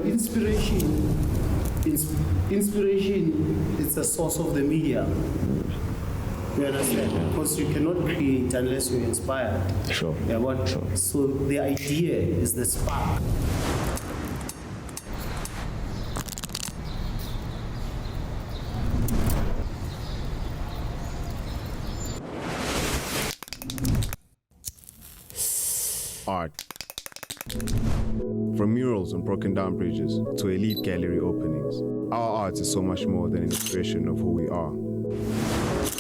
Inspiration is the source of the media. You understand? Because you cannot create unless you're inspired. Sure. Yeah, what? Sure. So the idea is the spark. Art. From murals on broken down bridges to elite gallery openings, our art is so much more than an expression of who we are,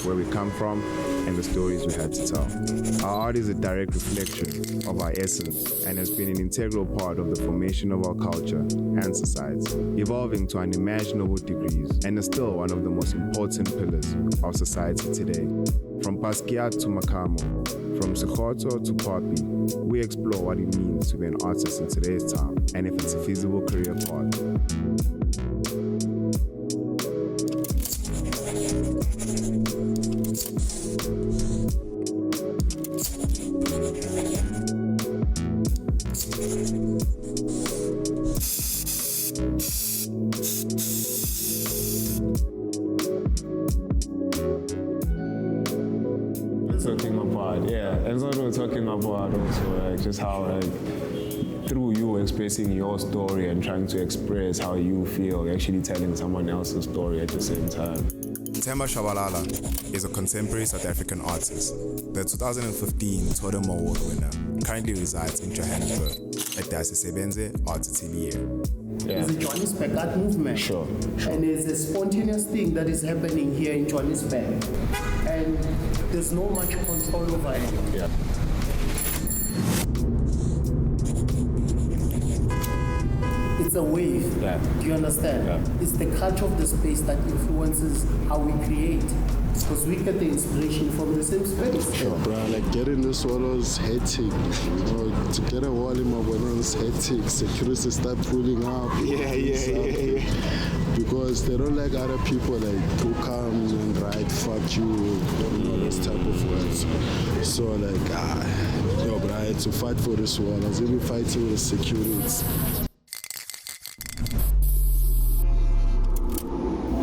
where we come from, and the stories we had to tell. Our art is a direct reflection of our essence and has been an integral part of the formation of our culture and society, evolving to unimaginable degrees, and is still one of the most important pillars of society today. From Basquiat to Makamo, from Sekhoto to Poppy, we explore what it means to be an artist in today's time and if it's a feasible career path. Talking about, and so we're talking about also just how through you expressing your story and trying to express how you feel, you're actually telling someone else's story at the same time. Themba Shabalala is a contemporary South African artist. The 2015 Totem Award winner currently resides in Johannesburg at the Asisebenze Art Atelier. It's a Johannesburg art movement. Sure. And it's a spontaneous thing that is happening here in Johannesburg. And there's no much control over it. Yeah. It's a wave. Yeah. Do you understand? Yeah. It's the culture of the space that influences how we create. Because we get the inspiration from the same space. Sure. Bro, like getting the swallows hectic. You know, to get a wall in my banana is hectic. Security start pulling up. Yeah. Because they don't like other people like who come and write fuck you, this type of words. So like, bro, I had to fight for this wall. I was even fighting with the securities.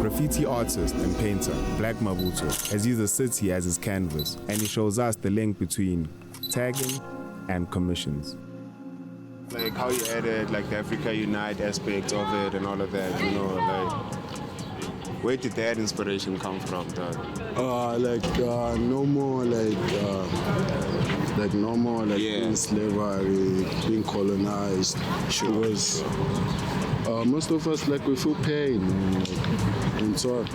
Graffiti artist and painter Black Mabuto has used the city as his canvas, and he shows us the link between tagging and commissions. Like how you added like the Africa Unite aspect of it and all of that, you know, like where did that inspiration come from, dog? No more being slavery, being colonized. Sure. Because most of us we feel pain and so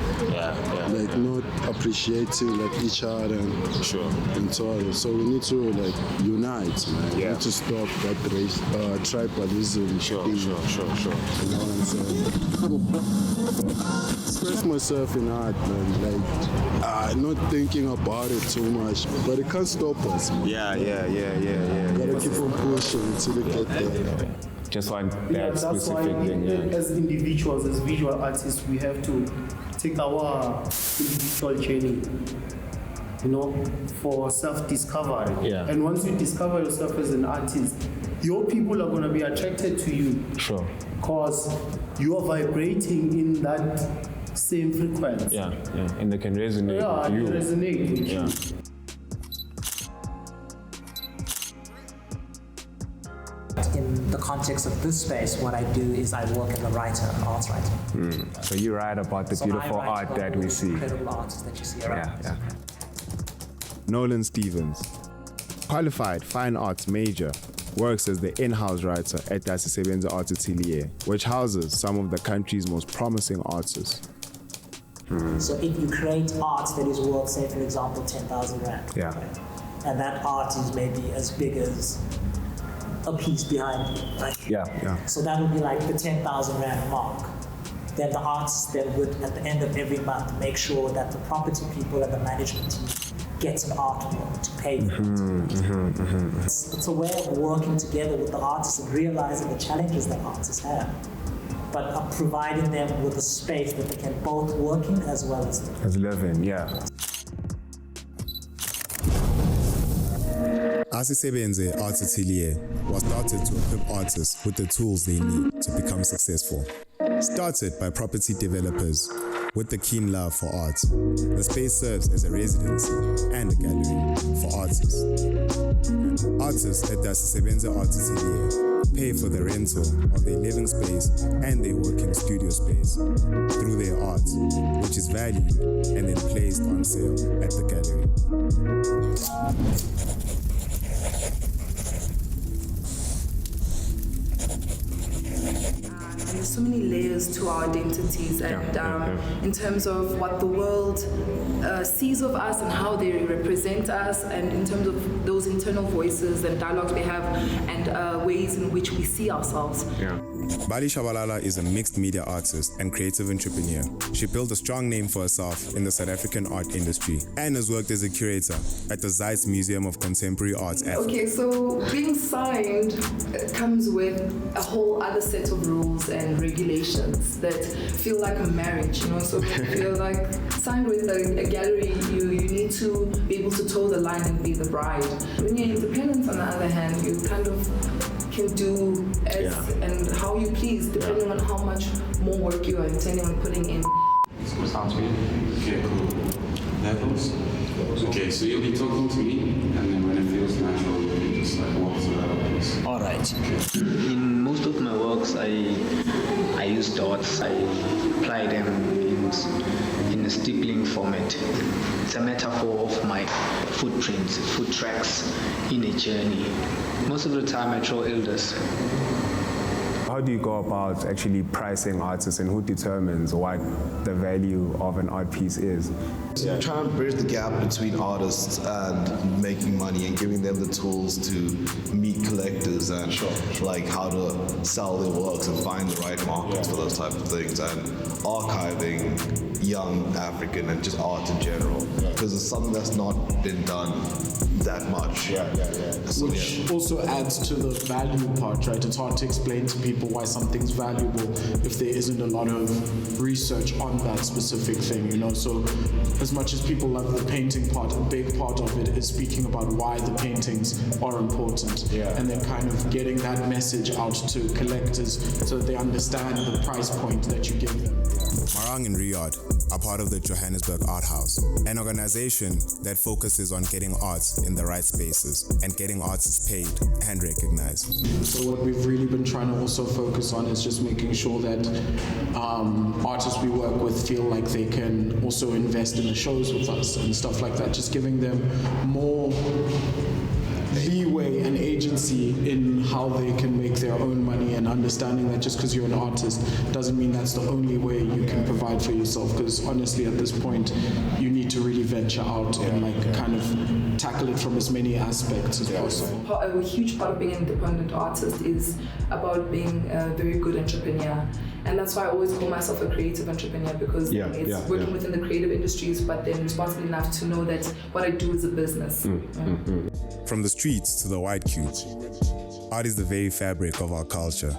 like not appreciating each other and so we need to unite, man. We need to stop that race tribalism. Sure. You know what I'm saying? Express myself in art, man. Not thinking about it too much, but it can't stop us, man. Gotta keep on pushing until we get there. Just like that that's specific why thing. As individuals, as visual artists, we have to take our individual journey, you know, for self-discovery. Yeah. And once you discover yourself as an artist, your people are going to be attracted to you. Sure. Because you are vibrating in that same frequency. Yeah. And they can resonate with you. Yeah, resonate with you. In the context of this space, what I do is I work as a writer, an arts writer. So you write about the beautiful art that we see. Incredible artists that you see around. Yeah. Nolan Stevens, qualified fine arts major, works as the in-house writer at the Asisebenze Art Atelier, which houses some of the country's most promising artists. So if you create art that is worth, say for example, 10,000 rand, Yeah. right? And that art is maybe as big as a piece behind you, right? Yeah. So that would be like the 10,000 rand mark. Then the artist then would, at the end of every month, make sure that the property people and the management team gets an artwork to pay for it. It's a way of working together with the artists and realizing the challenges that artists have, but providing them with a space that they can both work in as well as live. As living, yeah. Asisebenze Art Atelier was started to equip artists with the tools they need to become successful. Started by property developers with a keen love for art, the space serves as a residency and a gallery for artists. Artists at the Asisebenze Art Atelier pay for the rental of their living space and their working studio space through their art, which is valued and then placed on sale at the gallery. There's so many layers to our identities, and in terms of what the world sees of us and how they represent us, and in terms of those internal voices and dialogues we have, and ways in which we see ourselves. Bali Shabalala is a mixed media artist and creative entrepreneur. She built a strong name for herself in the South African art industry and has worked as a curator at the Zeitz Museum of Contemporary Art. Okay, so being signed comes with a whole other set of rules and regulations that feel like a marriage, you know. So if you feel like signed with a gallery, you need to be able to toe the line and be the bride. When you're independent, on the other hand, you kind of can do as and how you please, depending on how much more work you are intending on putting in. Sounds good. Okay, cool. Levels. Okay, so you'll be talking to me, and then when it feels natural, you'll just like walk to that place. All right. In most of my works, I use dots. I apply them in a stippling format. It's a metaphor of my footprints, foot tracks in a journey. Most of the time, I draw elders. How do you go about actually pricing artists, and who determines what the value of an art piece is? Trying to bridge the gap between artists and making money and giving them the tools to meet collectors and like how to sell their works and find the right markets for those type of things, and archiving young African and just art in general, because it's something that's not been done that much. So, which also adds to the value part, right? It's hard to explain to people why something's valuable if there isn't a lot of research on that specific thing, you know. So as much as people love the painting part, a big part of it is speaking about why the paintings are important, and then kind of getting that message out to collectors so that they understand the price point that you give them. Marang and Riyadh are part of the Johannesburg Art House, an organization that focuses on getting art in the right spaces and getting artists paid and recognized. So what we've really been trying to also focus on is just making sure that artists we work with feel like they can also invest in the shows with us and stuff like that, just giving them more leeway and agency in how they can make their own money, and understanding that just because you're an artist doesn't mean that's the only way you can provide for yourself, because honestly at this point you need to really venture out and like kind of tackle it from as many aspects as possible. A huge part of being an independent artist is about being a very good entrepreneur. And that's why I always call myself a creative entrepreneur, because it's working within the creative industries, but then responsible enough to know that what I do is a business. From the streets to the white cubes, art is the very fabric of our culture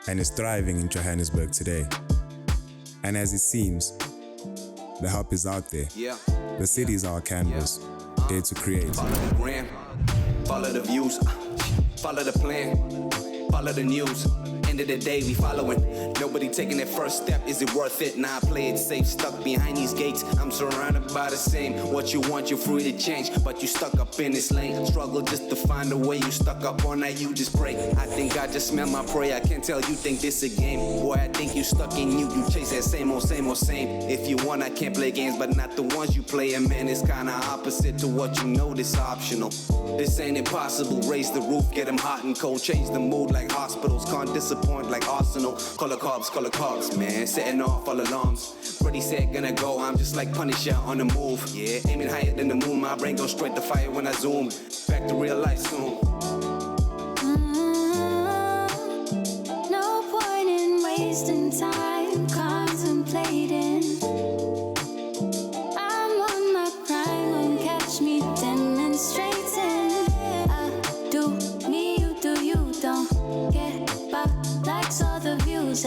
and is thriving in Johannesburg today. And as it seems, the help is out there. The city is our canvas, there to create. Follow the gram, follow the views, follow the plan, follow the news. End of the day, we following. Nobody taking that first step. Is it worth it? Nah, play it safe. Stuck behind these gates. I'm surrounded by the same. What you want, you're free to change. But you stuck up in this lane. Struggle just to find a way. You stuck up on that, you just pray. I think I just smell my prayer. I can't tell you think this a game. Boy, I think you stuck in you. You chase that same old, same old, same. If you want, I can't play games, but not the ones you play. And man, it's kinda opposite to what you know. This optional. This ain't impossible. Raise the roof, get them hot and cold. Change the mood like hospitals. Can't disappoint like Arsenal. Color carbs, man. Setting off all alarms. Ready, set, gonna go. I'm just like Punisher on the move. Yeah, aiming higher than the moon. My brain goes straight to fire when I zoom. Back to real life soon. No point in wasting time contemplating. I'm on my prime, won't catch me demonstrating. I do me, you do you, don't get back likes all the views.